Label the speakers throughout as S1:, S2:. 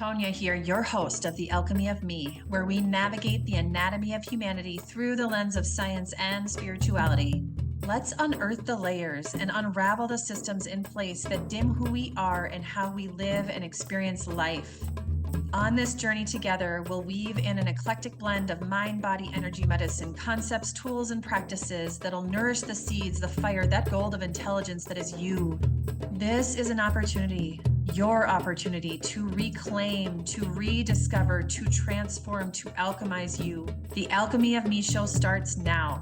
S1: Tonia here, your host of the Alchemy of Me, where we navigate the anatomy of humanity through the lens of science and spirituality. Let's unearth the layers and unravel the systems in place that dim who we are and how we live and experience life. On this journey together, we'll weave in an eclectic blend of mind, body, energy, medicine, concepts, tools, and practices that'll nourish the seeds, the fire, that gold of intelligence that is you. This is an opportunity, your opportunity to reclaim, to rediscover, to transform, to alchemize you. The Alchemy of Me show starts now.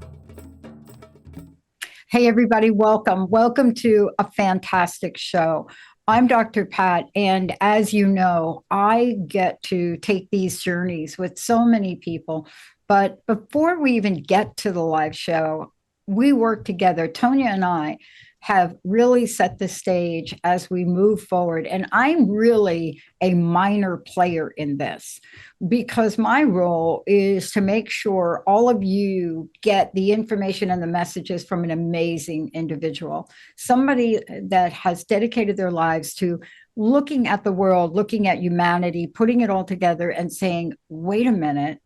S2: Hey, everybody, welcome. Welcome to a fantastic show. I'm Dr. Pat, and as you know, I get to take these journeys with so many people. But before we even get to the live show, we work together. Tonia and I have really set the stage as we move forward. And I'm really a minor player in this because my role is to make sure all of you get the information and the messages from an amazing individual, somebody that has dedicated their lives to looking at the world, looking at humanity, putting it all together and saying, wait a minute,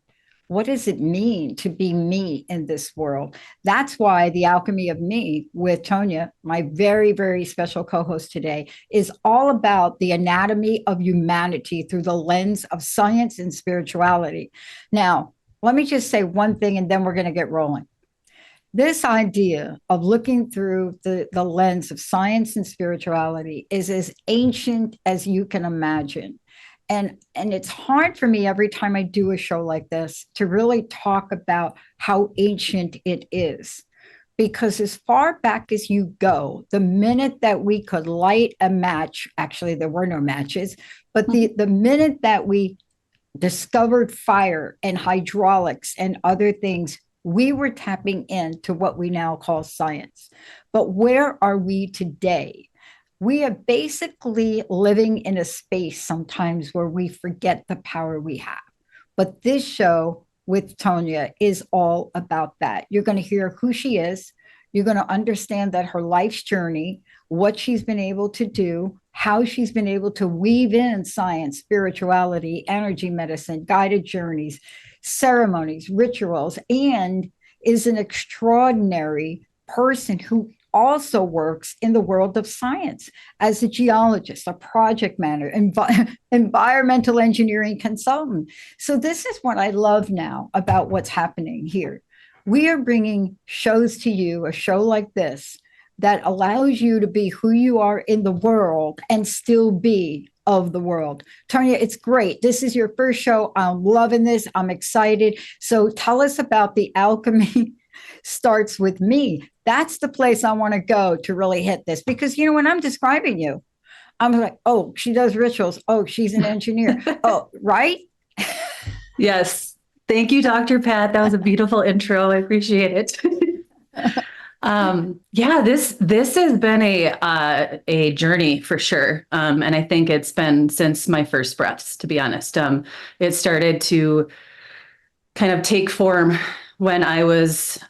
S2: what does it mean to be me in this world? That's why the Alchemy of Me with Tonia, my very, very special co-host today, is all about the anatomy of humanity through the lens of science and spirituality. Now, let me just say one thing and then we're going to get rolling. This idea of looking through the lens of science and spirituality is as ancient as you can imagine. And it's hard for me every time I do a show like this to really talk about how ancient it is. Because as far back as you go, the minute that we could light a match, actually there were no matches, but the minute that we discovered fire and hydraulics and other things, we were tapping into what we now call science. But where are we today? We are basically living in a space sometimes where we forget the power we have. But this show with Tonia is all about that. You're going to hear who she is. You're going to understand that her life's journey, what she's been able to do, how she's been able to weave in science, spirituality, energy medicine, guided journeys, ceremonies, rituals, and is an extraordinary person who also works in the world of science as a geologist, a project manager, environmental engineering consultant. So this is what I love now about what's happening here. We are bringing shows to you, a show like this, that allows you to be who you are in the world and still be of the world. Tonia, it's great. This is your first show. I'm loving this. I'm excited. So tell us about the Alchemy Starts with Me. That's the place I want to go to really hit this. Because, you know, when I'm describing you, I'm like, oh, she does rituals. Oh, she's an engineer. Oh, right?
S3: Yes. Thank you, Dr. Pat. That was a beautiful intro. I appreciate it. Yeah, this has been a journey for sure. And I think it's been since my first breaths, to be honest. It started to kind of take form when I was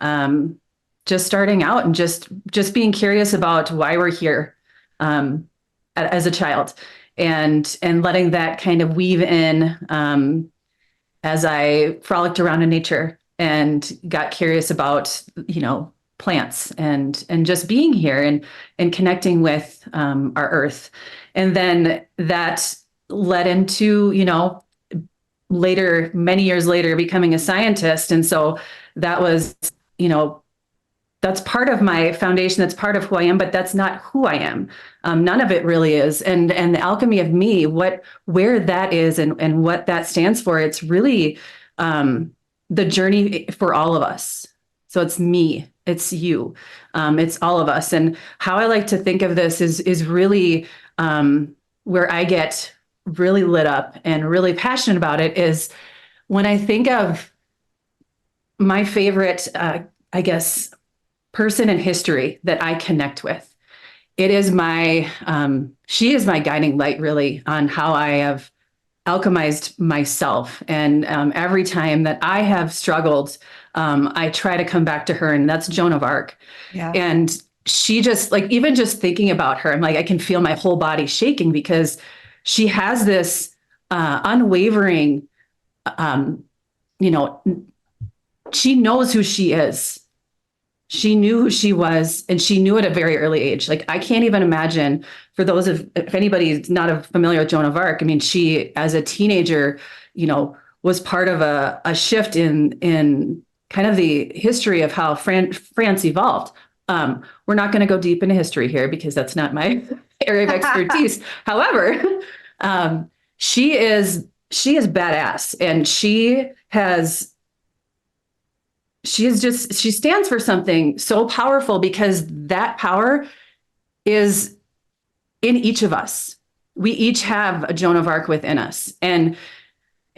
S3: just starting out and just being curious about why we're here as a child, and letting that kind of weave in as I frolicked around in nature and got curious about, you know, plants and just being here and connecting with our earth. And then that led into, you know, later, many years later, becoming a scientist. And so that was, you know, that's part of my foundation. That's part of who I am, but that's not who I am. None of it really is. And the Alchemy of Me, where that is and what that stands for, it's really the journey for all of us. So it's me, it's you, it's all of us. And how I like to think of this is really where I get really lit up and really passionate about it is when I think of my favorite, I guess, person in history that I connect with. It is she is my guiding light really on how I have alchemized myself. And every time that I have struggled, I try to come back to her, and that's Joan of Arc.
S2: Yeah.
S3: And she just, like, even just thinking about her, I'm like, I can feel my whole body shaking because she has this unwavering, you know, she knows who she is. She knew who she was, and she knew at a very early age. Like, I can't even imagine, for those of, if anybody's not familiar with Joan of Arc, I mean, she, as a teenager, you know, was part of a shift in kind of the history of how France evolved. We're not going to go deep into history here because that's not my area of expertise. However, she is badass, and she stands for something so powerful, because that power is in each of us. We each have a Joan of Arc within us. And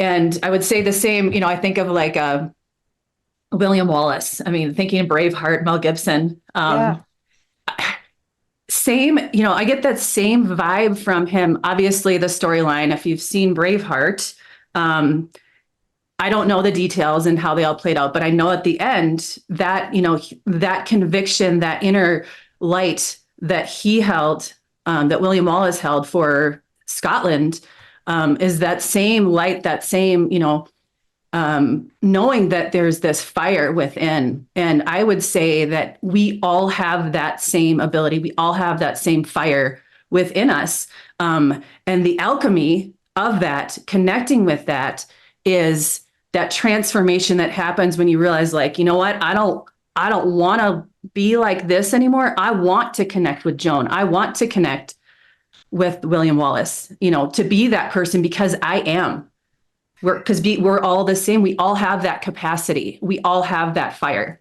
S3: I would say the same, you know, I think of like William Wallace. I mean, thinking of Braveheart, Mel Gibson. Same, you know, I get that same vibe from him. Obviously, the storyline, if you've seen Braveheart, I don't know the details and how they all played out, but I know at the end that, you know, that conviction, that inner light that he held, that William Wallace held for Scotland, is that same light, that same, you know, knowing that there's this fire within. And I would say that we all have that same ability. We all have that same fire within us. And the alchemy of that, connecting with that, is that transformation that happens when you realize, like, you know what, I don't want to be like this anymore. I want to connect with Joan. I want to connect with William Wallace, you know, to be that person, because I am. We're all the same. We all have that capacity. We all have that fire.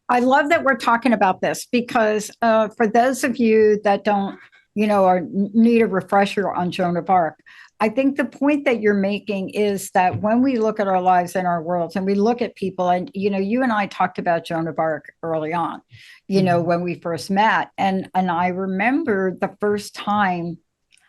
S2: I love that we're talking about this, because for those of you that don't, you know, or need a refresher on Joan of Arc, I think the point that you're making is that when we look at our lives and our worlds, and we look at people, and, you know, you and I talked about Joan of Arc early on, you know, when we first met. And I remember the first time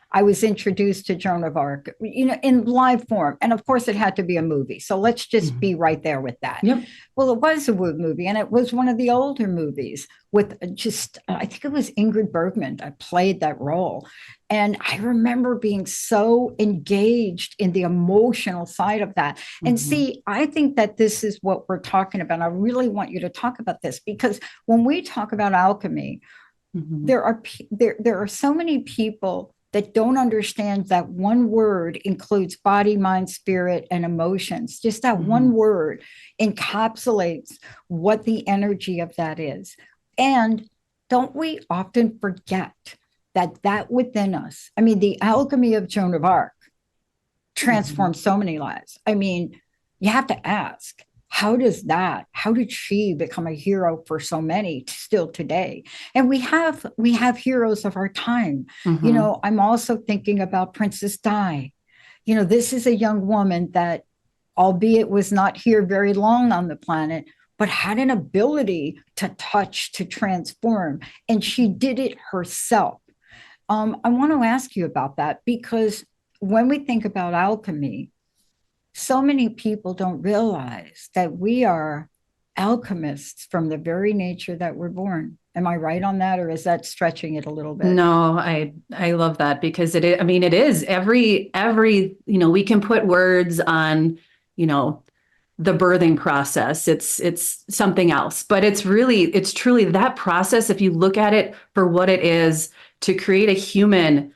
S2: I was introduced to Joan of Arc, you know, in live form. And of course, it had to be a movie. So let's just be right there with that.
S3: Yep.
S2: Well, it was a movie, and it was one of the older movies with just, I think it was Ingrid Bergman that played that role. And I remember being so engaged in the emotional side of that. And see, I think that this is what we're talking about. I really want you to talk about this, because when we talk about alchemy, there are so many people that don't understand that one word includes body, mind, spirit, and emotions. Just that one word encapsulates what the energy of that is. And don't we often forget that within us, I mean, the alchemy of Joan of Arc transformed so many lives. I mean, you have to ask, how did she become a hero for so many still today? And we have heroes of our time. You know, I'm also thinking about Princess Di. You know, this is a young woman that, albeit was not here very long on the planet, but had an ability to touch, to transform, and she did it herself. I want to ask you about that, because when we think about alchemy, so many people don't realize that we are alchemists from the very nature that we're born. Am I right on that, or is that stretching it a little bit?
S3: No, I love that, because it is, I mean, it is every, you know, we can put words on, you know, the birthing process. It's something else, but it's truly that process. If you look at it for what it is, to create a human,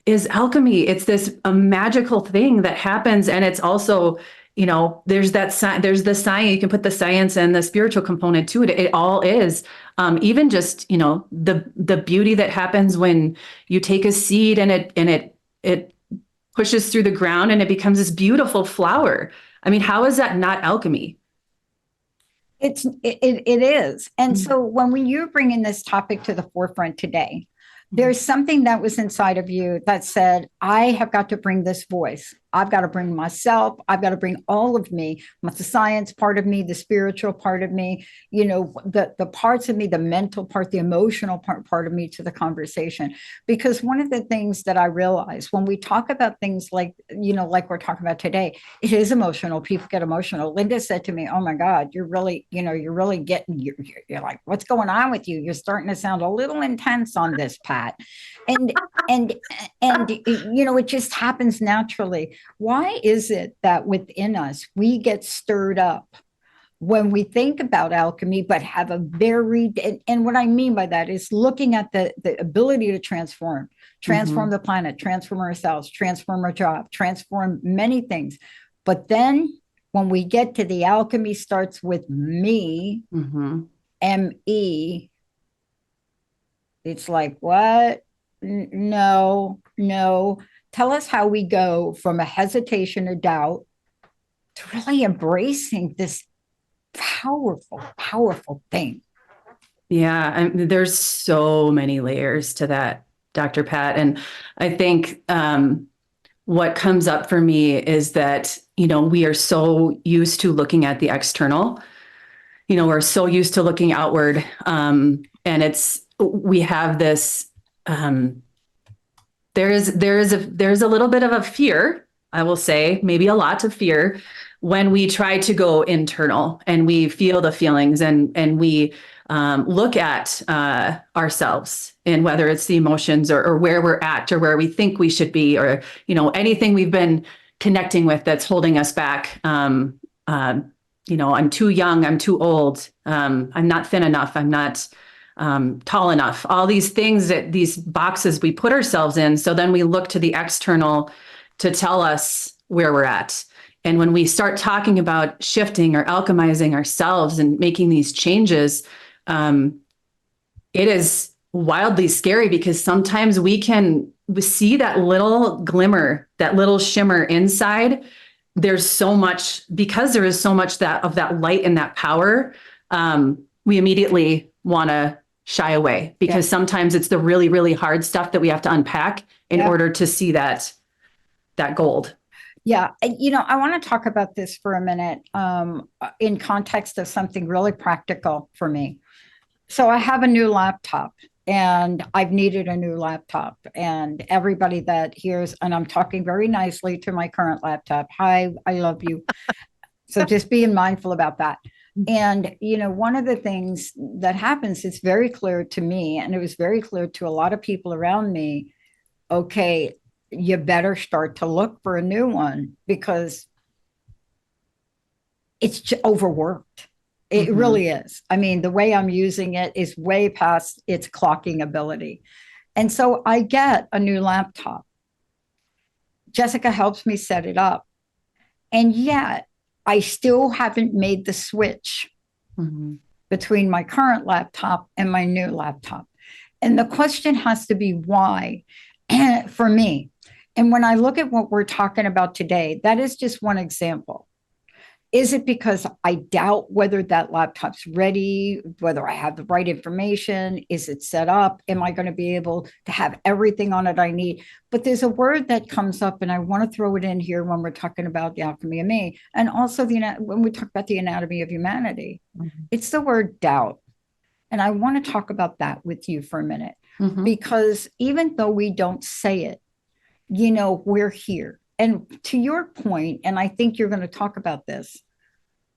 S3: is alchemy. It's this a magical thing that happens. And it's also, you know, there's the science, you can put the science and the spiritual component to it. It all is, even just, you know, the beauty that happens when you take a seed and it pushes through the ground and it becomes this beautiful flower. I mean, how is that not alchemy?
S2: It is. And so when you're bringing this topic to the forefront today, there's something that was inside of you that said, I have got to bring this voice I've got to bring myself. I've got to bring all of me, the science part of me, the spiritual part of me, the parts of me, the mental part, the emotional part of me to the conversation. Because one of the things that I realize when we talk about things like, like we're talking about today, it is emotional. People get emotional. Linda said to me, "Oh my God, you're really getting, you're like, what's going on with you? You're starting to sound a little intense on this, Pat." And it just happens naturally. Why is it that within us we get stirred up when we think about alchemy, but have a very, and what I mean by that is looking at the ability to transform the planet, transform ourselves, transform our job, transform many things. But then when we get to the alchemy starts with me, ME, it's like, what? No. Tell us how we go from a hesitation, a doubt, to really embracing this powerful thing.
S3: Yeah, there's so many layers to that, Dr. Pat. And I think what comes up for me is that, we are so used to looking at the external, we're so used to looking outward. And we have this, there's a little bit of a fear, I will say, maybe a lot of fear when we try to go internal and we feel the feelings and we look at ourselves, and whether it's the emotions or where we're at or where we think we should be, or, anything we've been connecting with that's holding us back. I'm too young, I'm too old, I'm not thin enough, I'm not tall enough, all these things, that these boxes we put ourselves in. So then we look to the external to tell us where we're at. And when we start talking about shifting or alchemizing ourselves and making these changes, it is wildly scary, because sometimes we see that little glimmer, that little shimmer inside. There's so much, because there is so much of that light and that power. We immediately want to shy away, because sometimes it's the really, really hard stuff that we have to unpack in order to see that gold.
S2: Yeah. I want to talk about this for a minute in context of something really practical for me. So I have a new laptop, and I've needed a new laptop, and everybody that hears, and I'm talking very nicely to my current laptop. Hi, I love you. So just being mindful about that. And, one of the things that happens, it's very clear to me, and it was very clear to a lot of people around me, okay, you better start to look for a new one, because it's overworked. It really is. I mean, the way I'm using it is way past its clocking ability. And so I get a new laptop. Jessica helps me set it up. And yet I still haven't made the switch between my current laptop and my new laptop. And the question has to be why for me. And when I look at what we're talking about today, that is just one example. Is it because I doubt whether that laptop's ready, whether I have the right information? Is it set up? Am I going to be able to have everything on it I need? But there's a word that comes up, and I want to throw it in here when we're talking about the Alchemy of Me, and also when we talk about the anatomy of humanity. It's the word doubt. And I want to talk about that with you for a minute, because even though we don't say it, we're here. And to your point, and I think you're going to talk about this,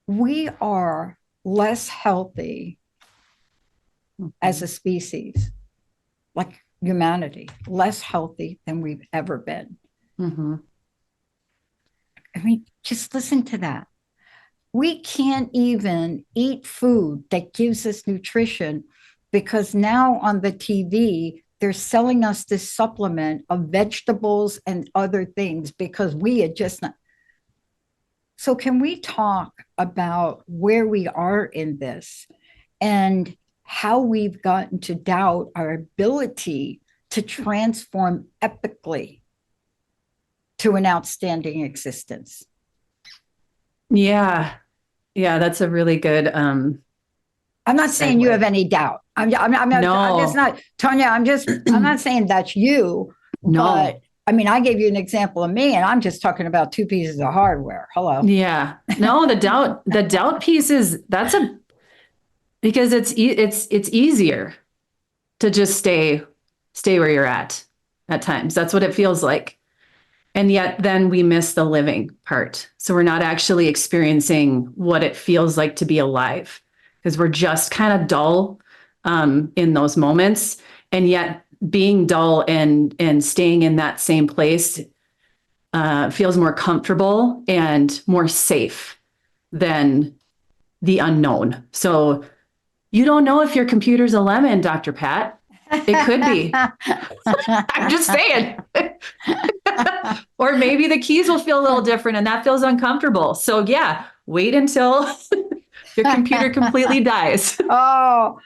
S2: we are less healthy as a species, like humanity, less healthy than we've ever been. I mean, just listen to that. We can't even eat food that gives us nutrition, because now on the TV, they're selling us this supplement of vegetables and other things, because we had just not. So can we talk about where we are in this and how we've gotten to doubt our ability to transform epically to an outstanding existence?
S3: Yeah, that's a really good.
S2: I'm not saying you have any doubt. I'm just not, Tonia, I'm not saying that's you.
S3: No.
S2: But I mean, I gave you an example of me, and I'm just talking about two pieces of hardware. Hello.
S3: Yeah. No, the doubt piece is because it's easier to just stay where you're at times. That's what it feels like. And yet then we miss the living part. So we're not actually experiencing what it feels like to be alive because we're just kind of dull in those moments. And yet being dull and staying in that same place feels more comfortable and more safe than the unknown. So you don't know if your computer's a lemon, Dr. Pat. It could be. I'm just saying. Or maybe the keys will feel a little different and that feels uncomfortable. So yeah, wait until your computer completely dies.
S2: Oh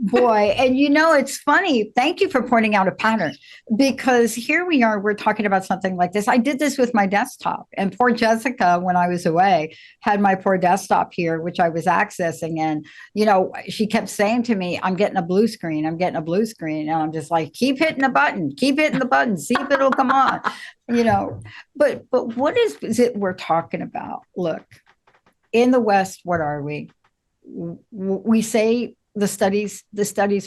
S2: boy. And it's funny. Thank you for pointing out a pattern, because here we are, we're talking about something like this. I did this with my desktop, and poor Jessica, when I was away, had my poor desktop here, which I was accessing. And, she kept saying to me, I'm getting a blue screen. I'm getting a blue screen. And I'm just like, keep hitting the button, see if it'll come on, but what is it we're talking about? Look, in the West, what are we? We say the studies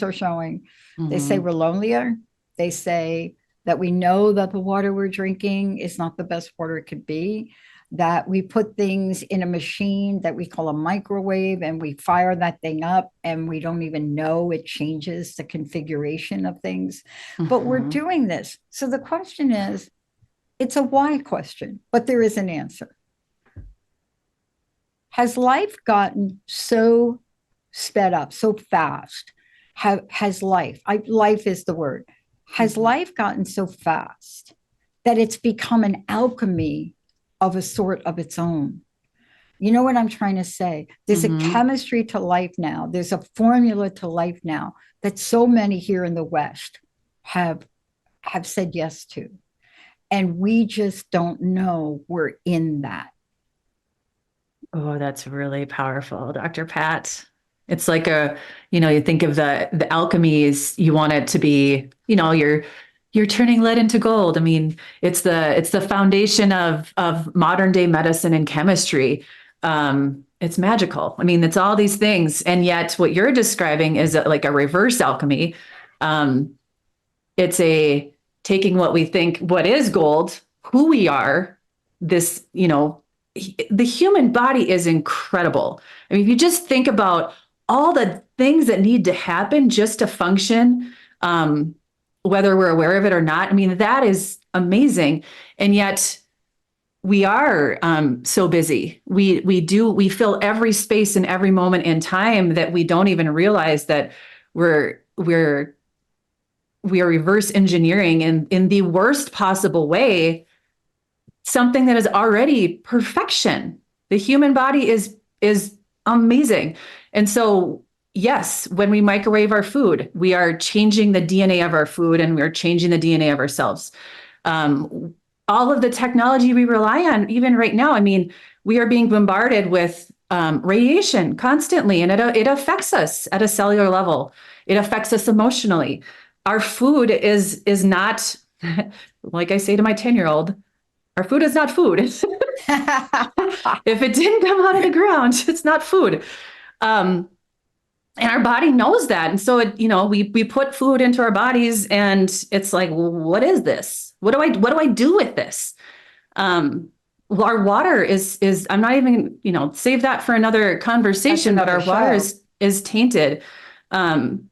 S2: are showing, they say we're lonelier. They say that we know that the water we're drinking is not the best water it could be, that we put things in a machine that we call a microwave and we fire that thing up and we don't even know it changes the configuration of things. But we're doing this. So the question is, it's a why question, but there is an answer. Has life gotten so sped up, so fast? Has life is the word. Has life gotten so fast that it's become an alchemy of a sort of its own? You know what I'm trying to say? There's a chemistry to life now. There's a formula to life now that so many here in the West have said yes to. And we just don't know we're in that.
S3: Oh, that's really powerful, Dr. Pat. It's like you think of the alchemies, you want it to be, you're turning lead into gold. I mean, it's the foundation of modern day medicine and chemistry. It's magical. I mean, it's all these things. And yet what you're describing is like a reverse alchemy. It's taking what we think, what is gold, who we are, this, the human body is incredible. I mean, if you just think about all the things that need to happen just to function, whether we're aware of it or not, I mean, that is amazing. And yet we are so busy. We fill every space in every moment in time that we don't even realize that we are reverse engineering in the worst possible way something that is already perfection. The human body is amazing. And so, yes, when we microwave our food, we are changing the DNA of our food and we're changing the DNA of ourselves. All of the technology we rely on, even right now, I mean, we are being bombarded with radiation constantly, and it affects us at a cellular level. It affects us emotionally. Our food is not, like I say to my 10-year-old, our food is not food. If it didn't come out of the ground, it's not food. And our body knows that. And so we put food into our bodies and it's like, well, what is this? What do I do with this? Our water is I'm not even, save that for another conversation, but our water is tainted. And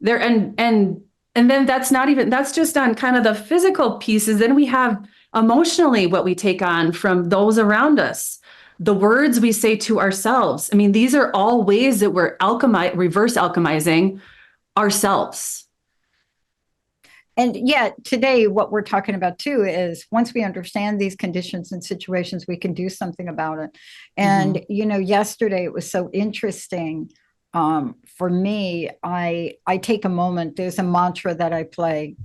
S3: then that's just on kind of the physical pieces. Then we have emotionally what we take on from those around us, the words we say to ourselves. I mean, these are all ways that we're reverse alchemizing ourselves.
S2: And yet today, what we're talking about too is once we understand these conditions and situations, we can do something about it. And, yesterday it was so interesting. For me, I take a moment. There's a mantra that I play.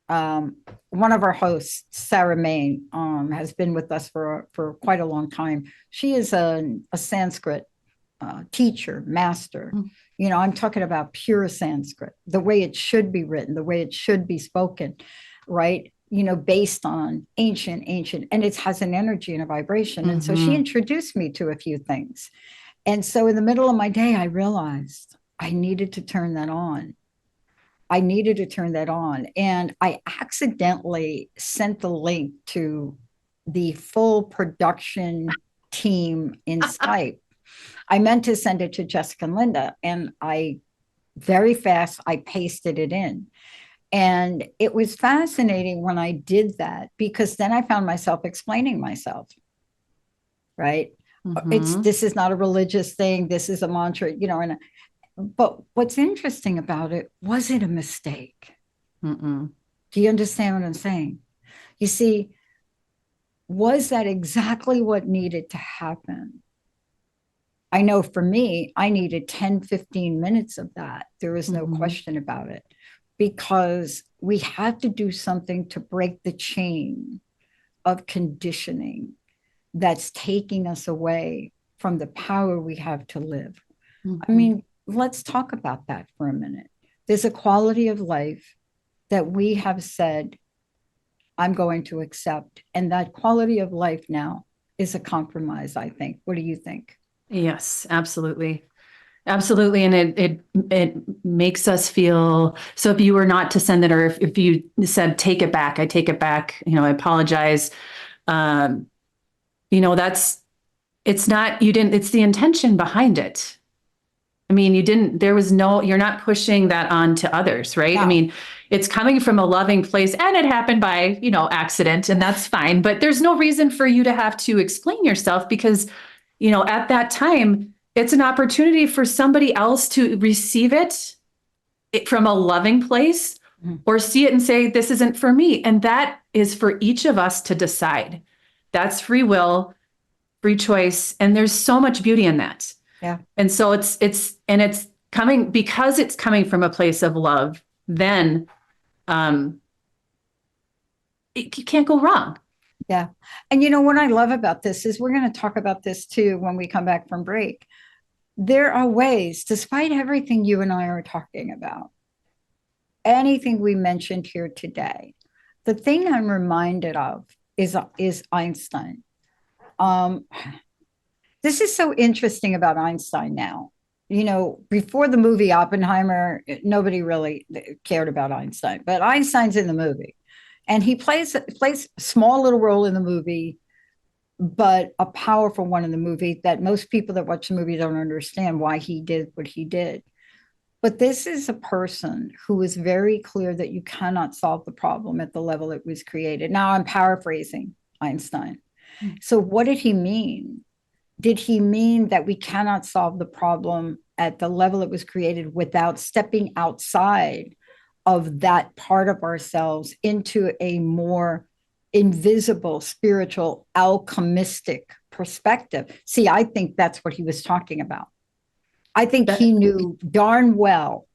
S2: One of our hosts, Sarah Main, has been with us for quite a long time. She is a Sanskrit teacher, master. I'm talking about pure Sanskrit, the way it should be written, the way it should be spoken, right? based on ancient, and it has an energy and a vibration. And so she introduced me to a few things. And so in the middle of my day, I realized I needed to turn that on. And I accidentally sent the link to the full production team in Skype. I meant to send it to Jessica and Linda, and I pasted it in. And it was fascinating when I did that, because then I found myself explaining myself, right? This is not a religious thing. This is a mantra, but what's interesting about it, was it a mistake? Do you understand what I'm saying? You see, was that exactly what needed to happen? I know for me, I needed 10, 15 minutes of that. There was no question about it, because we had to do something to break the chain of conditioning that's taking us away from the power we have to live. I mean, let's talk about that for a minute. There's a quality of life that we have said, I'm going to accept. And that quality of life now is a compromise, I think. What do you think?
S3: Yes, absolutely. Absolutely. And it makes us feel, so if you were not to send it, or if you said, take it back, I take it back, I apologize. It's not, you didn't, it's the intention behind it. I mean, you're not pushing that on to others, right?
S2: No.
S3: I mean, it's coming from a loving place, and it happened by, accident, and that's fine, but there's no reason for you to have to explain yourself, because, at that time, it's an opportunity for somebody else to receive it from a loving place, or see it and say, this isn't for me. And that is for each of us to decide. That's free will, free choice. And there's so much beauty in that.
S2: Yeah.
S3: And so it's coming, because it's coming from a place of love, then you can't go wrong.
S2: Yeah. And what I love about this is, we're going to talk about this too when we come back from break. There are ways, despite everything you and I are talking about, anything we mentioned here today, the thing I'm reminded of is Einstein. This is so interesting about Einstein now. Before the movie Oppenheimer, nobody really cared about Einstein, but Einstein's in the movie, and he plays a small little role in the movie, but a powerful one in the movie that most people that watch the movie don't understand why he did what he did. But this is a person who is very clear that you cannot solve the problem at the level it was created. Now I'm paraphrasing Einstein. So what did he mean? Did he mean that we cannot solve the problem at the level it was created without stepping outside of that part of ourselves into a more invisible, spiritual, alchemistic perspective? See, I think that's what he was talking about. I think he knew darn well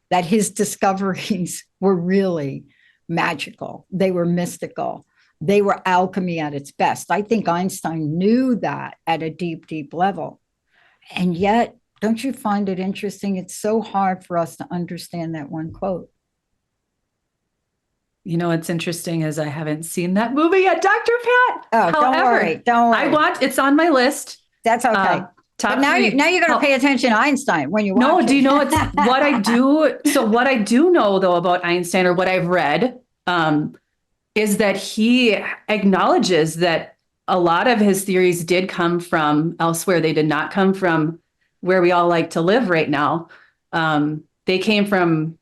S2: that his discoveries were really magical. They were mystical. They were alchemy at its best. I think Einstein knew that at a deep, deep level. And yet, don't you find it interesting? It's so hard for us to understand that one quote.
S3: What's interesting is I haven't seen that movie yet, Dr. Pat.
S2: Oh,
S3: However,
S2: don't worry.
S3: It's on my list.
S2: That's okay. But now you're going to pay attention to Einstein when you watch
S3: No,
S2: it.
S3: do you know what I do? So what I do know, though, about Einstein, or what I've read, is that he acknowledges that a lot of his theories did come from elsewhere. They did not come from where we all like to live right now. They came from,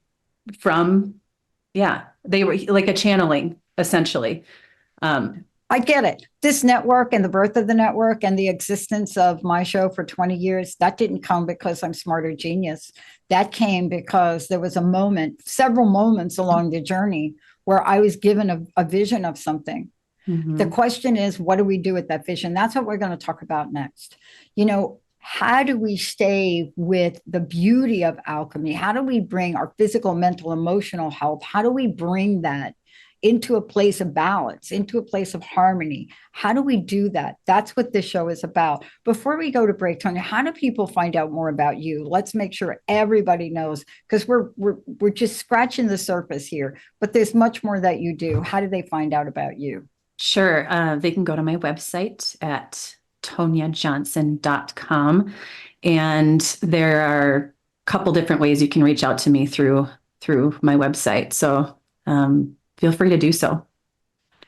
S3: they were like a channeling, essentially.
S2: I get it. This network and the birth of the network and the existence of my show for 20 years, that didn't come because I'm smart or genius. That came because there was several moments along the journey where I was given a vision of something. The question is, what do we do with that vision? That's what we're going to talk about next. How do we stay with the beauty of alchemy? How do we bring our physical, mental, emotional health? How do we bring that into a place of balance, into a place of harmony. How do we do that? That's what this show is about. Before we go to break, Tonia, how do people find out more about you? Let's make sure everybody knows, because we're just scratching the surface here, but there's much more that you do. How do they find out about you?
S3: Sure. They can go to my website at toniajohnson.com. And there are a couple different ways you can reach out to me through my website. So feel free to do so.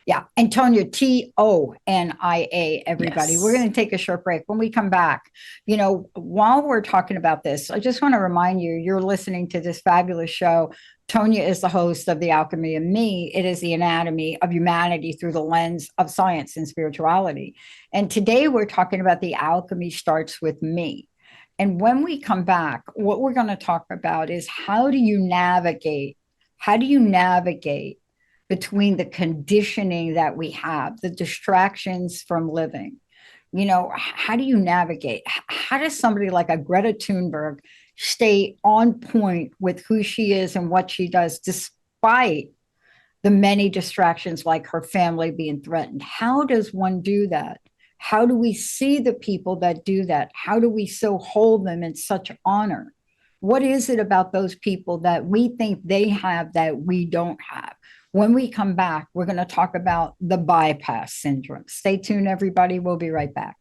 S2: Yeah. And Tonia, Tonia, everybody.
S3: Yes.
S2: We're going to take a short break. When we come back, while we're talking about this, I just want to remind you, you're listening to this fabulous show. Tonia is the host of the Alchemy of Me. It is the anatomy of humanity through the lens of science and spirituality. And today we're talking about the alchemy starts with me. And when we come back, what we're going to talk about is how do you navigate between the conditioning that we have, the distractions from living? How do you navigate? How does somebody like a Greta Thunberg stay on point with who she is and what she does, despite the many distractions like her family being threatened? How does one do that? How do we see the people that do that? How do we so hold them in such honor? What is it about those people that we think they have that we don't have? When we come back, we're going to talk about the bypass syndrome. Stay tuned, everybody. We'll be right back.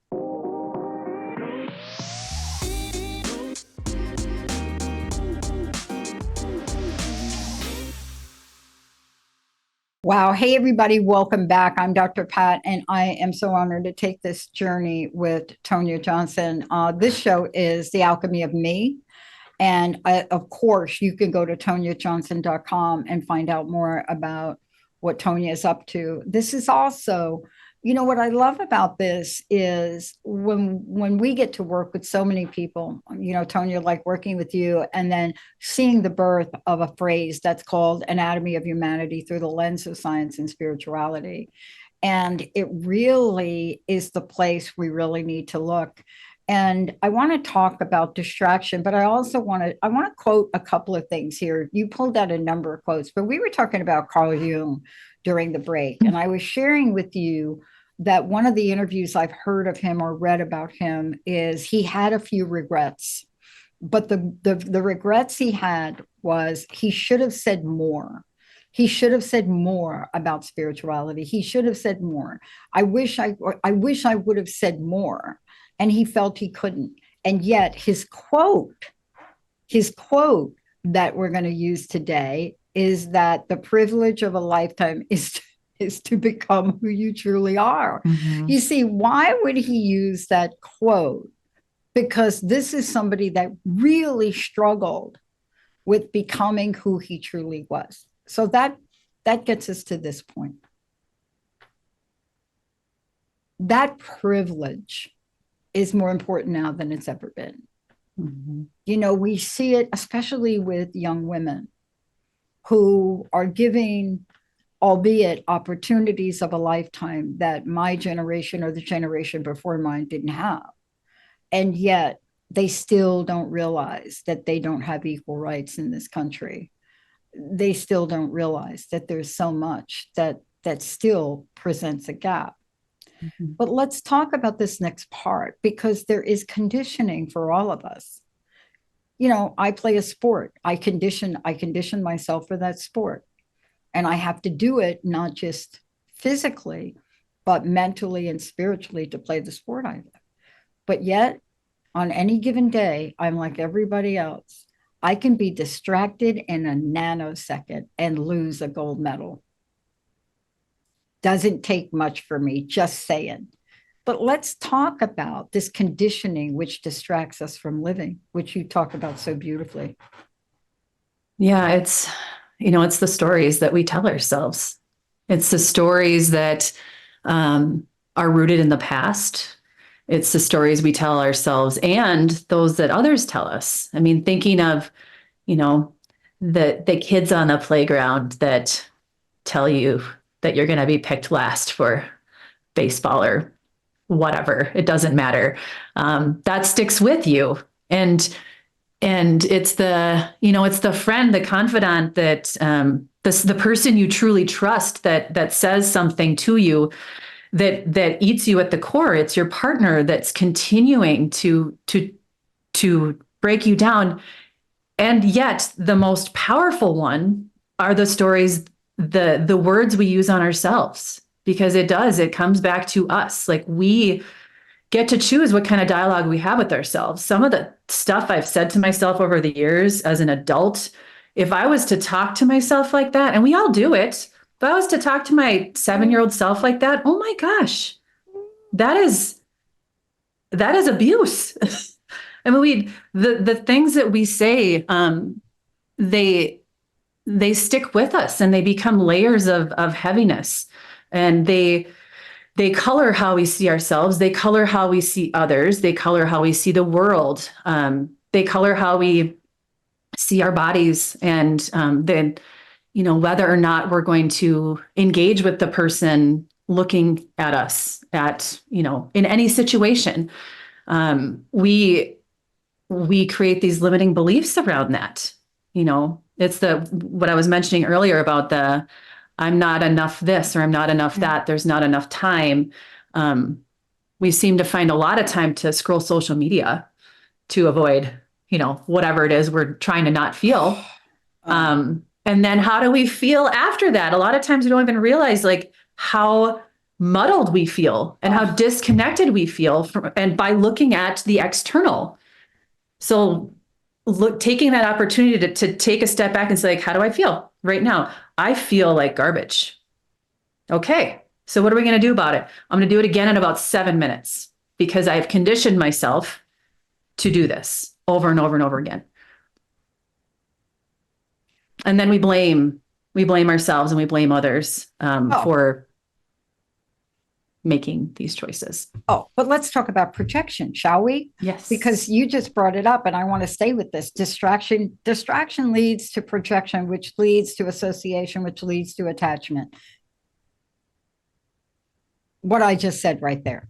S2: Wow. Hey, everybody. Welcome back. I'm Dr. Pat, and I am so honored to take this journey with Tonia Johnson. This show is The Alchemy of Me. And of course, you can go to toniajohnson.com and find out more about what Tonia is up to. This is also, what I love about this is when we get to work with so many people, Tonia, like working with you and then seeing the birth of a phrase that's called anatomy of humanity through the lens of science and spirituality. And it really is the place we really need to look. And I want to talk about distraction, but I also want to quote a couple of things here. You pulled out a number of quotes, but we were talking about Carl Jung during the break. And I was sharing with you that one of the interviews I've heard of him or read about him is he had a few regrets, but the regrets he had was he should have said more. He should have said more about spirituality. He should have said more. I wish I would have said more. And he felt he couldn't. And yet his quote that we're going to use today is that the privilege of a lifetime is to become who you truly are. Mm-hmm. You see, why would he use that quote? Because this is somebody that really struggled with becoming who he truly was. So that gets us to this point. That privilege is more important now than it's ever been. Mm-hmm. We see it, especially with young women who are giving, albeit opportunities of a lifetime that my generation or the generation before mine didn't have. And yet they still don't realize that they don't have equal rights in this country. They still don't realize that there's so much that still presents a gap. Mm-hmm. But let's talk about this next part, because there is conditioning for all of us. I play a sport. I condition myself for that sport. And I have to do it not just physically, but mentally and spiritually to play the sport I live. But yet, on any given day, I'm like everybody else. I can be distracted in a nanosecond and lose a gold medal. Doesn't take much for me, just saying. But let's talk about this conditioning which distracts us from living, which you talk about so beautifully.
S3: Yeah, it's the stories that we tell ourselves. It's the stories that are rooted in the past. It's the stories we tell ourselves and those that others tell us. I mean, thinking of, the kids on the playground that tell you that you're going to be picked last for baseball or whatever. It doesn't matter. That sticks with you. And it's the friend, the confidant that the person you truly trust that says something to you that eats you at the core. It's your partner that's continuing to break you down. And yet the most powerful one are the stories, the words we use on ourselves, because it comes back to us. Like, we get to choose what kind of dialogue we have with ourselves. Some of the stuff I've said to myself over the years as an adult, if I was to talk to myself like that, and we all do it, if I was to talk to my 7-year-old self like that, oh my gosh, that is abuse. I mean, the things that we say, they stick with us, and they become layers of heaviness, and they color how we see ourselves. They color how we see others. They color how we see the world. They color how we see our bodies, and then, whether or not we're going to engage with the person looking at us in any situation. We create these limiting beliefs around that. It's what I was mentioning earlier about the I'm not enough this, or I'm not enough that, there's not enough time. We seem to find a lot of time to scroll social media to avoid, whatever it is we're trying to not feel. And then how do we feel after that? A lot of times we don't even realize like how muddled we feel and how disconnected we feel and by looking at the external. So taking that opportunity to take a step back and say, like, how do I feel right now? I feel like garbage. Okay, so what are we going to do about it? I'm going to do it again in about 7 minutes, because I've conditioned myself to do this over and over and over again. And then we blame ourselves and we blame others for making these choices.
S2: Oh, but let's talk about projection, shall we?
S3: Yes.
S2: Because you just brought it up, and I want to stay with this. Distraction leads to projection, which leads to association, which leads to attachment. What I just said right there.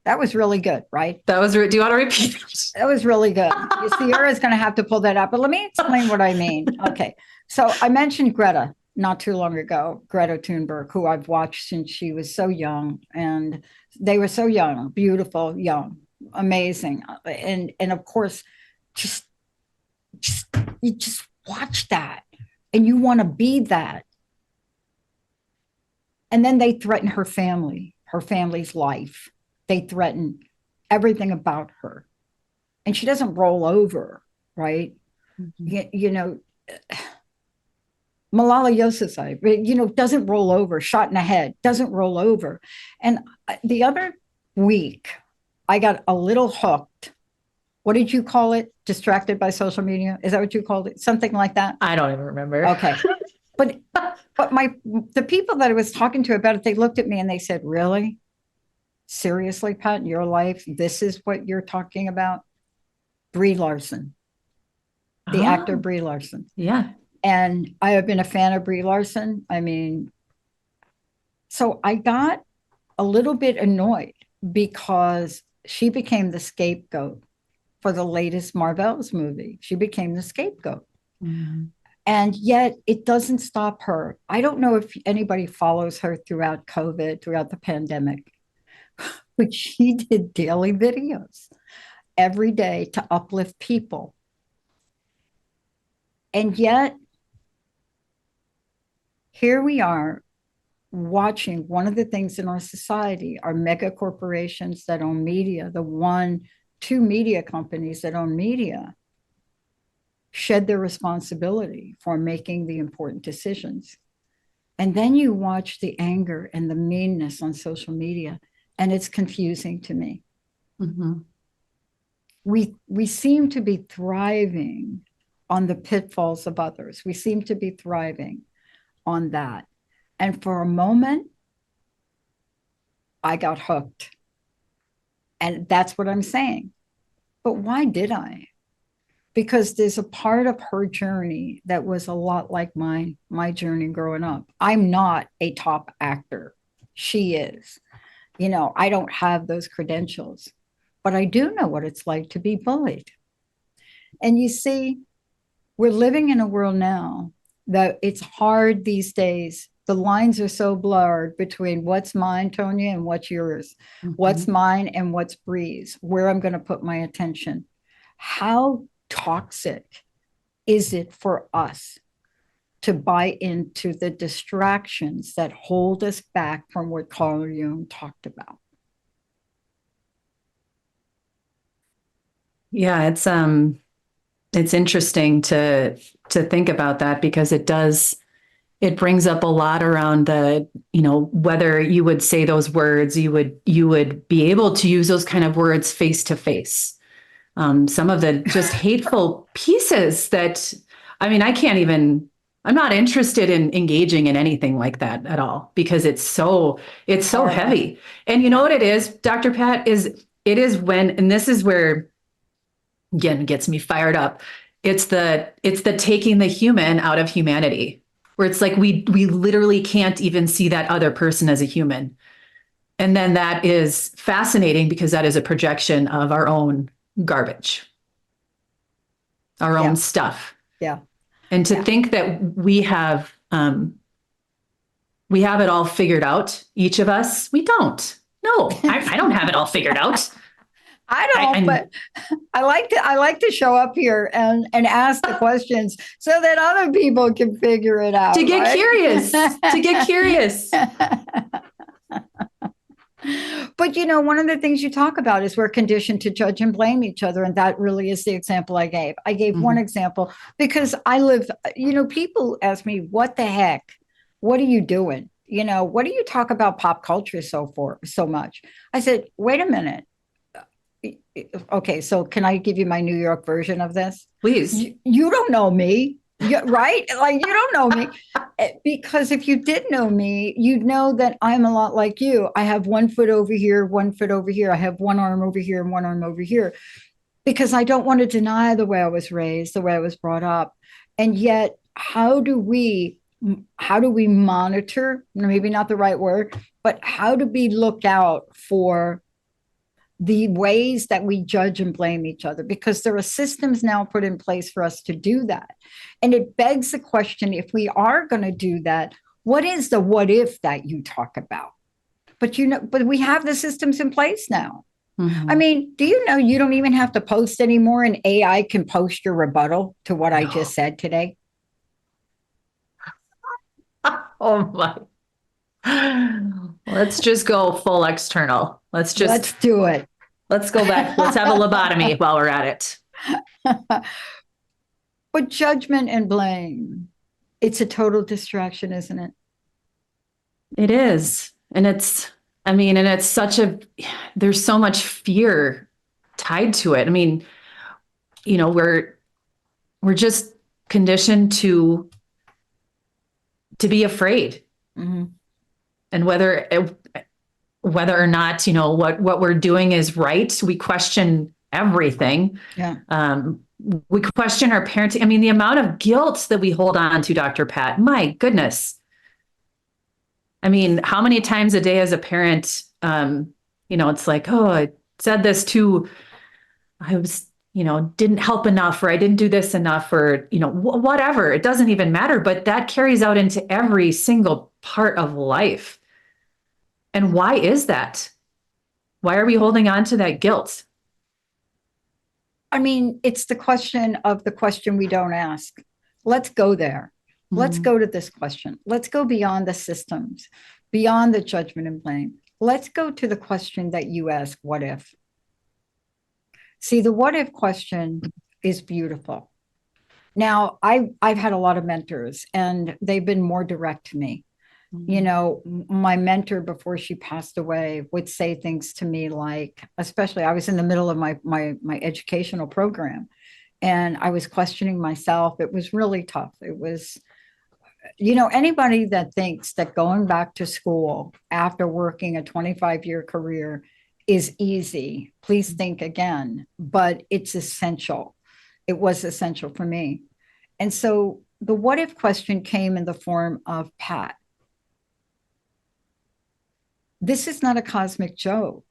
S2: That was really good, right?
S3: Do you want to repeat that?
S2: That was really good. Sierra's going to have to pull that up, but let me explain what I mean. Okay. So I mentioned Greta not too long ago, Greta Thunberg, who I've watched since she was so young, and they were so young, beautiful, young, amazing. And of course, you just watch that and you want to be that. And then they threaten her family's life. They threaten everything about her. And she doesn't roll over, right? Mm-hmm. Malala Yousafzai, doesn't roll over, shot in the head, doesn't roll over. And the other week, I got a little hooked. What did you call it? Distracted by social media? Is that what you called it? Something like that?
S3: I don't even remember.
S2: Okay. But the people that I was talking to about it, they looked at me and they said, really? Seriously, Pat, in your life, this is what you're talking about? Brie Larson, the actor Brie Larson.
S3: Yeah.
S2: And I have been a fan of Brie Larson. I mean, so I got a little bit annoyed because she became the scapegoat for the latest Marvel's movie. She became the scapegoat. Mm-hmm. And yet it doesn't stop her. I don't know if anybody follows her throughout COVID, throughout the pandemic, but she did daily videos every day to uplift people. And yet, here we are watching one of the things in our society are mega corporations that own media, the 2 media companies that own media, shed their responsibility for making the important decisions. And then you watch the anger and the meanness on social media, and it's confusing to me. Mm-hmm. We seem to be thriving on the pitfalls of others. We seem to be thriving on that. And for a moment, I got hooked. And that's what I'm saying. But why did I? Because there's a part of her journey that was a lot like my journey growing up. I'm not a top actor. She is. I don't have those credentials, but I do know what it's like to be bullied. And you see, we're living in a world now that it's hard these days. The lines are so blurred between what's mine, Tonia, and what's yours, what's mine and what's Bree's, where I'm going to put my attention. How toxic is it for us to buy into the distractions that hold us back from what Carl Jung talked about?
S3: Yeah, it's interesting to think about that, because it brings up a lot around the, whether you would say those words, you would be able to use those kind of words face to face. Some of the just hateful pieces that, I mean, I'm not interested in engaging in anything like that at all, because it's so heavy. And you know what it is, Dr. Pat, it is when, and this is where, again, gets me fired up. It's the taking the human out of humanity, where it's like we literally can't even see that other person as a human. And then that is fascinating, because that is a projection of our own garbage, our own stuff.
S2: Yeah.
S3: And to think that we have it all figured out, each of us, we don't. No, I don't have it all figured out.
S2: I don't, but I like to show up here and ask the questions so that other people can figure it out.
S3: To get curious.
S2: But one of the things you talk about is we're conditioned to judge and blame each other. And that really is the example I gave. I gave one example because I live, people ask me, what the heck? What are you doing? What do you talk about pop culture so much? I said, wait a minute. Okay, so can I give you my New York version of this?
S3: Please.
S2: You don't know me, right? Like, you don't know me. Because if you did know me, you'd know that I'm a lot like you. I have 1 foot over here, 1 foot over here. I have one arm over here and one arm over here, because I don't want to deny the way I was raised, the way I was brought up. And yet, how do we monitor, maybe not the right word, but how do we look out for the ways that we judge and blame each other? Because there are systems now put in place for us to do that. And it begs the question, if we are going to do that, what is the what if that you talk about? But we have the systems in place now. I mean, do you know you don't even have to post anymore, and AI can post your rebuttal to what I just said today?
S3: Oh my. Let's just go full external. Let's
S2: do it.
S3: Let's go back. Let's have a lobotomy while we're at it.
S2: But judgment and blame, it's a total distraction, isn't it?
S3: It is. And it's there's so much fear tied to it. I mean, we're just conditioned to be afraid. And whether or not, what we're doing is right, we question everything.
S2: Yeah.
S3: We question our parenting. I mean, the amount of guilt that we hold on to, Dr. Pat, my goodness. I mean, how many times a day as a parent, it's like, oh, I said this too, I was, didn't help enough, or I didn't do this enough, or, whatever. It doesn't even matter, but that carries out into every single part of life. And why is that? Why are we holding on to that guilt?
S2: I mean, it's the question we don't ask. Let's go there. Let's go to this question. Let's go beyond the systems, beyond the judgment and blame. Let's go to the question that you ask, what if? See, the what if question is beautiful. Now, I've had a lot of mentors, and they've been more direct to me. My mentor, before she passed away, would say things to me like, especially I was in the middle of my educational program, and I was questioning myself. It was really tough. It was, anybody that thinks that going back to school after working a 25-year career is easy, please think again. But it's essential. It was essential for me. And so the what if question came in the form of, Pat, this is not a cosmic joke.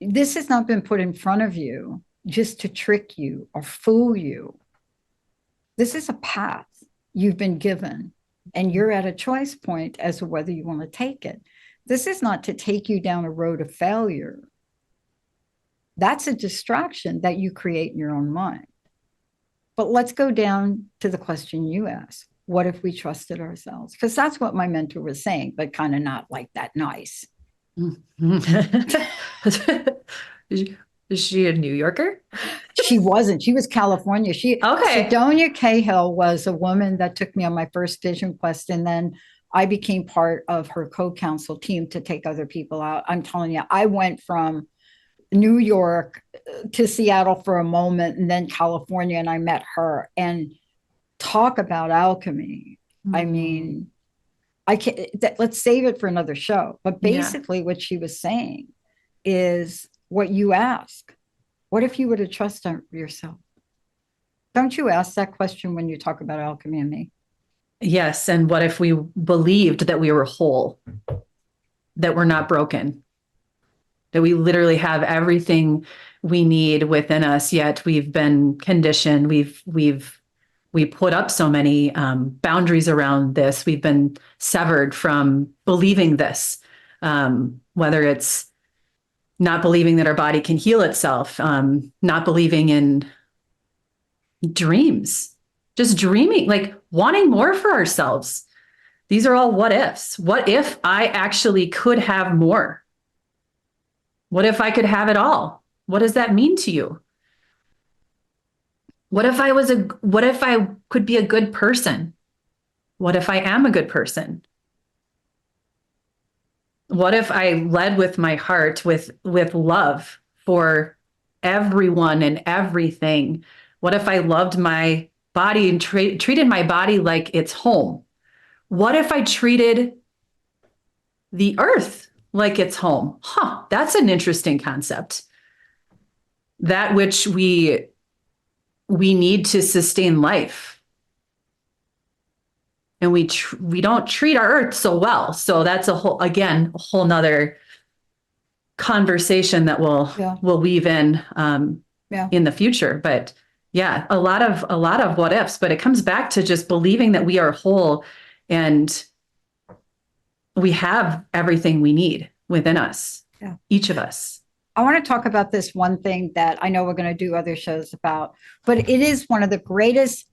S2: This has not been put in front of you just to trick you or fool you. This is a path. you've been given, and you're at a choice point as to whether you want to take it. This is not to take you down a road of failure. That's a distraction that you create in your own mind. But let's go down to the question you asked. What if we trusted ourselves? Because that's what my mentor was saying, but kind of not like that nice.
S3: Is she a New Yorker?
S2: She wasn't. She was California.
S3: Okay.
S2: Tonia Cahill was a woman that took me on my first vision quest, and then I became part of her co-counsel team to take other people out. I'm telling you, I went from New York to Seattle for a moment, and then California, and I met her. And talk about alchemy. I mean, I can't, let's save it for another show. But basically, what she was saying is what you ask. What if you were to trust yourself? Don't you ask that question when you talk about Alchemy of ME?
S3: Yes. And what if we believed that we were whole, that we're not broken, that we literally have everything we need within us, yet we've been conditioned. We put up so many boundaries around this. We've been severed from believing this, whether it's not believing that our body can heal itself, not believing in dreams, just dreaming, like wanting more for ourselves. These are all what ifs. What if I actually could have more? What if I could have it all? What does that mean to you? What if I could be a good person? What if I am a good person? What if I led with my heart, with love for everyone and everything? What if I loved my body and treated my body like it's home? What if I treated the earth like it's home? That's an interesting concept. That which we need to sustain life. And we don't treat our earth so well. So that's a whole nother conversation that we'll weave in the future. But yeah, a lot of what ifs, but it comes back to just believing that we are whole and we have everything we need within us, each of us.
S2: I want to talk about this one thing that I know we're going to do other shows about, but it is one of the greatest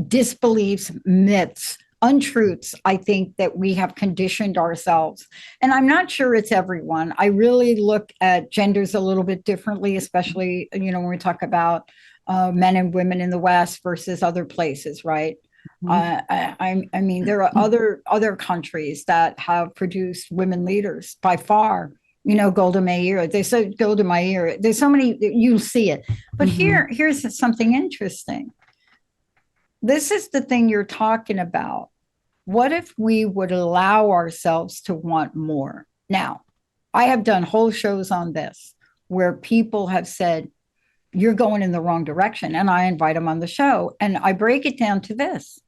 S2: disbeliefs, myths, untruths, I think, that we have conditioned ourselves. And I'm not sure it's everyone. I really look at genders a little bit differently, especially, when we talk about men and women in the West versus other places, right? I mean, there are other countries that have produced women leaders by far. Golda Meir. They said Golda Meir. There's so many, you see it. But here's something interesting. This is the thing you're talking about. What if we would allow ourselves to want more? Now, I have done whole shows on this where people have said, you're going in the wrong direction. And I invite them on the show. And I break it down to this.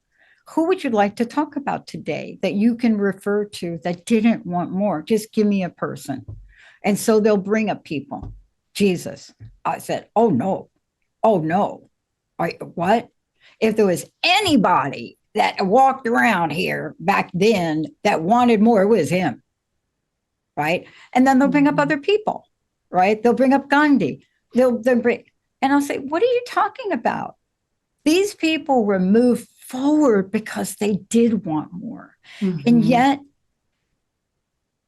S2: Who would you like to talk about today that you can refer to that didn't want more? Just give me a person. And so they'll bring up people. Jesus. I said, oh no. What? If there was anybody that walked around here back then that wanted more, it was him. Right? And then they'll bring up other people. Right? They'll bring up Gandhi. They'll bring, and I'll say, what are you talking about? These people were moved forward because they did want more. And yet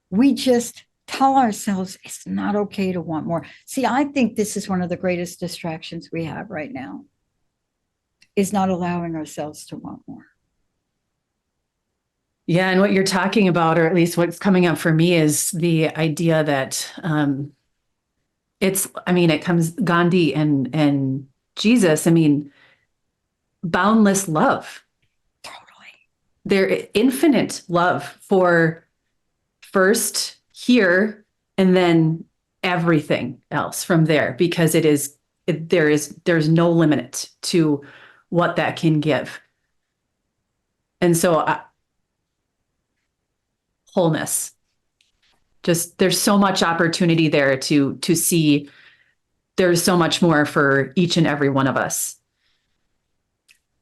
S2: we just tell ourselves it's not okay to want more. See, I think this is one of the greatest distractions we have right now, is not allowing ourselves to want more.
S3: Yeah. And what you're talking about, or at least what's coming up for me, is the idea that it comes Gandhi and Jesus. Boundless love.
S2: Totally.
S3: Their infinite love for first here and then everything else from there, because there's no limit to what that can give. And so wholeness, just there's so much opportunity there to see there's so much more for each and every one of us.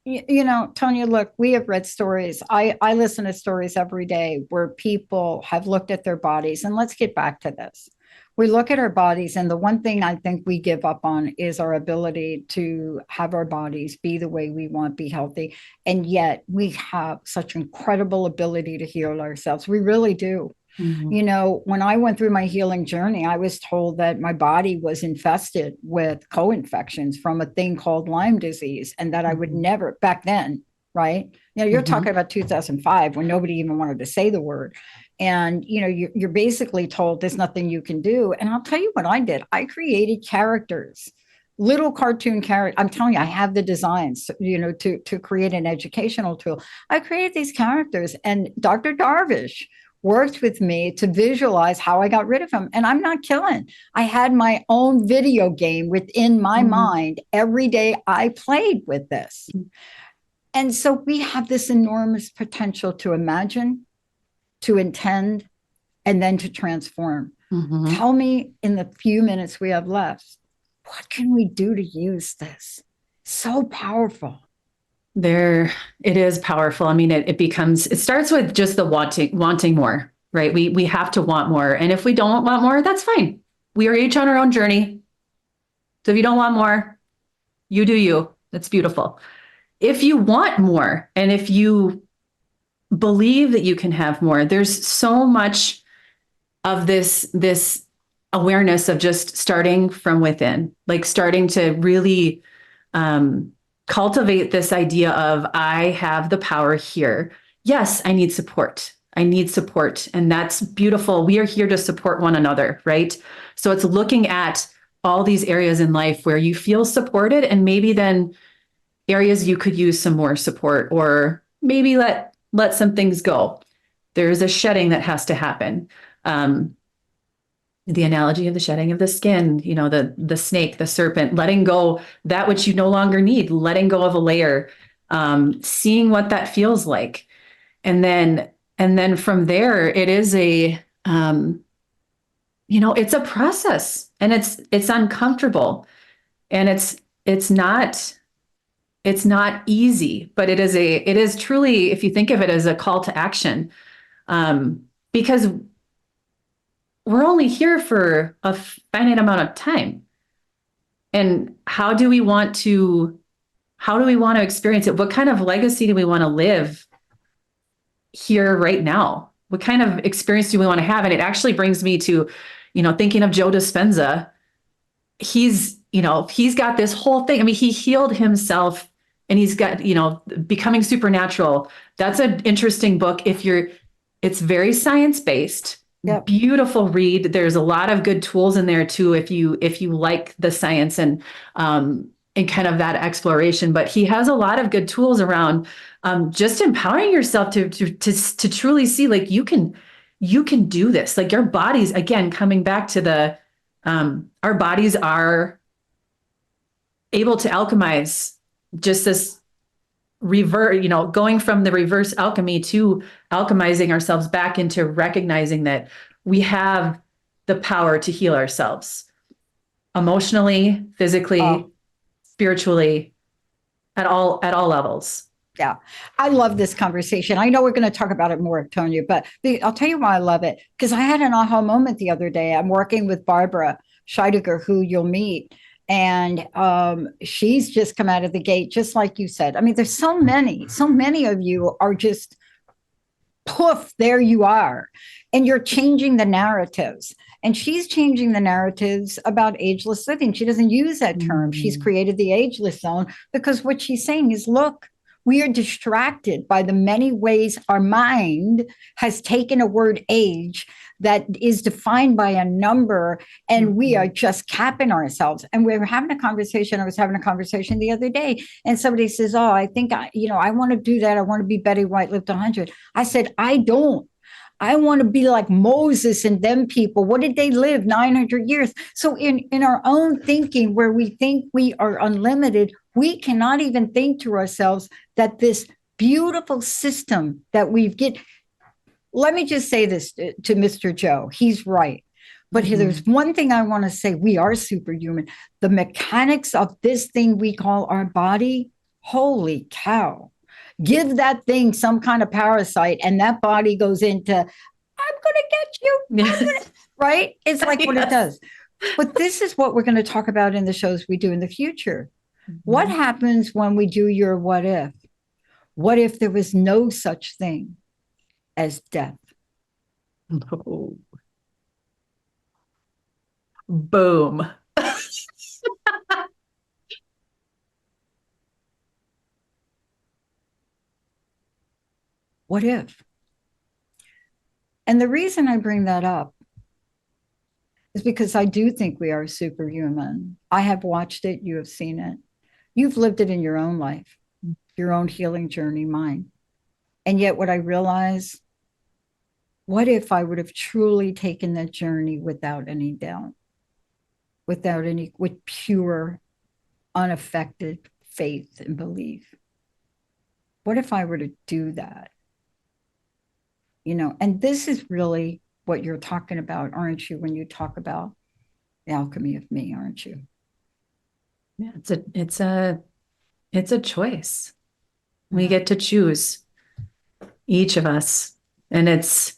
S2: You know, Tonia, look, we have read stories. I listen to stories every day where people have looked at their bodies. And let's get back to this. We look at our bodies, and the one thing I think we give up on is our ability to have our bodies be the way we want, be healthy. And yet we have such incredible ability to heal ourselves. We really do.
S3: Mhm.
S2: You know, when I went through my healing journey, I was told that my body was infested with co-infections from a thing called Lyme disease, and that I would never, back then, right? You know, you're talking about 2005 when nobody even wanted to say the word. And, you know, you're basically told there's nothing you can do. And I'll tell you what I did. I created characters, little cartoon characters. I'm telling you, I have the designs, you know, to create an educational tool. I created these characters, and Dr. Darvish worked with me to visualize how I got rid of him. And I'm not killing. I had my own video game within my mind. Every day I played with this. And so we have this enormous potential to imagine, to intend, and then to transform. Tell me, in the few minutes we have left, what can we do to use this? So powerful.
S3: It is powerful. I mean, it starts with just the wanting more, right? We have to want more. And if we don't want more, that's fine. We are each on our own journey. So if you don't want more, you do you. That's beautiful. If you want more, and if you believe that you can have more, there's so much of this awareness of just starting from within, like starting to really, cultivate this idea of, I have the power here. Yes, I need support. I need support. And that's beautiful. We are here to support one another, right? So it's looking at all these areas in life where you feel supported, and maybe then areas you could use some more support, or maybe let some things go. There's a shedding that has to happen. The analogy of the shedding of the skin, you know, the snake, the serpent, letting go that which you no longer need, letting go of a layer, seeing what that feels like. And then from there, it is you know, it's a process, and it's uncomfortable, and it's not easy, but it is truly, if you think of it as a call to action, because we're only here for a finite amount of time. And how do we want to experience it? What kind of legacy do we want to live here right now? What kind of experience do we want to have? And it actually brings me to, you know, thinking of Joe Dispenza. He's got this whole thing. I mean, he healed himself, and he's got, you know, Becoming Supernatural. That's an interesting book. It's very science-based. Yep. Beautiful read. There's a lot of good tools in there too, if you like the science and kind of that exploration. But he has a lot of good tools around just empowering yourself to truly see, like, you can do this. Like, your bodies, again, coming back to our bodies are able to alchemize, just this revert, you know, going from the reverse alchemy to alchemizing ourselves back into recognizing that we have the power to heal ourselves emotionally, physically, spiritually, at all levels.
S2: Yeah, I love this conversation. I know we're going to talk about it more, Tonia, but I'll tell you why I love it, because I had an aha moment the other day. I'm working with Barbara Scheidegger, who you'll meet. And she's just come out of the gate, just like you said. I mean, there's so many of you are just poof, there you are. And you're changing the narratives. And she's changing the narratives about ageless living. She doesn't use that term. She's created the ageless zone, because what she's saying is, look, we are distracted by the many ways our mind has taken a word age that is defined by a number, and we are just capping ourselves. And we were having a conversation. I was having a conversation the other day, and somebody says, oh, I think I want to do that. I want to be Betty White, lived 100. I said, I don't. I want to be like Moses and them people. What did they live? 900 years. So in our own thinking, where we think we are unlimited, we cannot even think to ourselves that this beautiful system that we've get. Let me just say this to Mr. Joe. He's right. But there's one thing I want to say. We are superhuman. The mechanics of this thing we call our body, Holy cow. Give that thing some kind of parasite and that body goes into, I'm going to get you. Right? It's like what it does. But this is what we're going to talk about in the shows we do in the future. What happens when we do your what if? What if there was no such thing as death?
S3: No. Boom.
S2: What if? And the reason I bring that up is because I do think we are superhuman. I have watched it. You have seen it. You've lived it in your own life, your own healing journey, mine. And yet what I realize, what if I would have truly taken that journey without any doubt, with pure, unaffected faith and belief? What if I were to do that? And this is really what you're talking about, aren't you, when you talk about the alchemy of me, aren't you?
S3: Yeah, it's a choice. We get to choose, each of us. And it's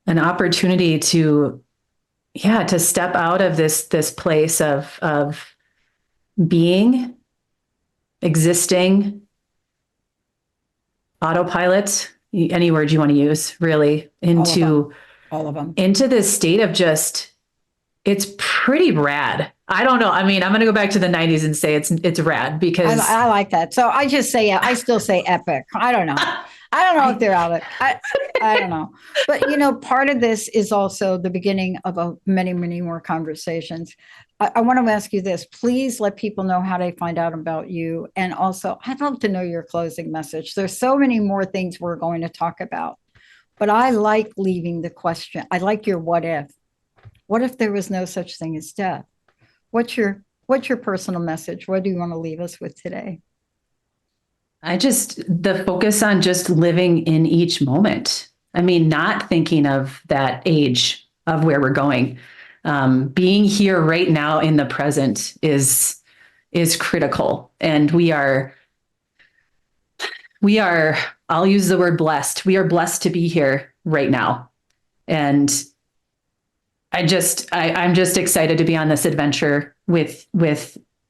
S3: an opportunity to step out of this place of being, existing, autopilot, any word you want to use, really, into
S2: all of them,
S3: into this state of just, it's pretty rad. I don't know. I mean, I'm going to go back to the 90s and say it's rad, because
S2: I like that. So I still say epic. I don't know. I don't know if they're out of it. I don't know. But, part of this is also the beginning of many, many more conversations. I want to ask you this. Please let people know how they find out about you. And also, I'd love to know your closing message. There's so many more things we're going to talk about. But I like leaving the question. I like your what if. What if there was no such thing as death? What's your personal message? What do you want to leave us with today?
S3: The focus on just living in each moment. I mean, not thinking of that age of where we're going. Being here right now in the present is critical. And we are, I'll use the word blessed. We are blessed to be here right now. And I'm just excited to be on this adventure with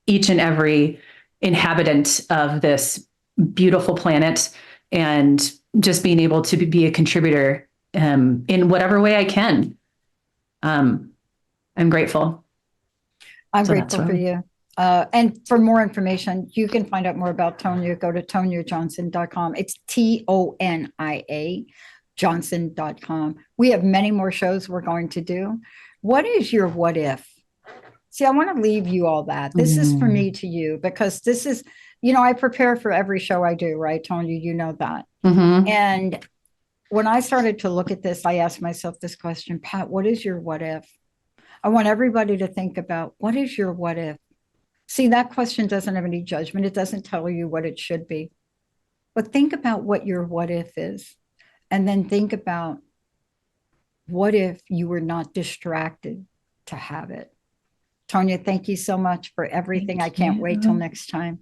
S3: each and every inhabitant of this beautiful planet, and just being able to be a contributor in whatever way I can. I'm grateful.
S2: I'm grateful for you. And for more information, you can find out more about Tonia. Go to toniajohnson.com. It's TONIA Johnson.com. We have many more shows we're going to do. What is your what if? See, I want to leave you all that. This is for me to you, because this is, I prepare for every show I do, right, Tonia? You know that. And when I started to look at this, I asked myself this question, Pat, what is your what if? I want everybody to think about, what is your what if? See, that question doesn't have any judgment. It doesn't tell you what it should be. But think about what your what if is. And then think about, what if you were not distracted to have it? Tonia, thank you so much for everything. I can't wait till next time.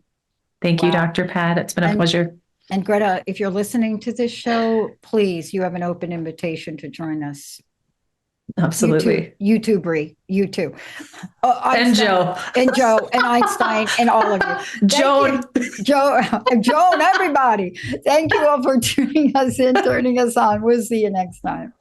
S3: Thank you, Dr. Pat. It's been a pleasure.
S2: And Greta, if you're listening to this show, please, you have an open invitation to join us.
S3: Absolutely.
S2: You too, Bree. You too.
S3: And Joe.
S2: And Joe and Einstein and all of you.
S3: Joan.
S2: Joan, everybody. Thank you all for tuning us in, turning us on. We'll see you next time.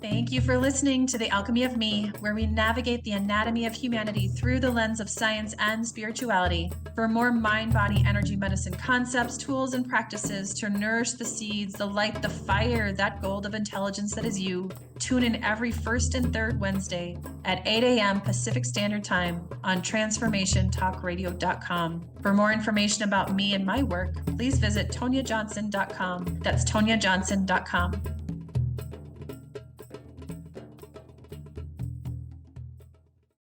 S1: Thank you for listening to The Alchemy of Me, where we navigate the anatomy of humanity through the lens of science and spirituality. For more mind-body energy medicine concepts, tools, and practices to nourish the seeds, the light, the fire, that gold of intelligence that is you, tune in every first and third Wednesday at 8 a.m. Pacific Standard Time on transformationtalkradio.com. For more information about me and my work, please visit toniajohnson.com. That's toniajohnson.com.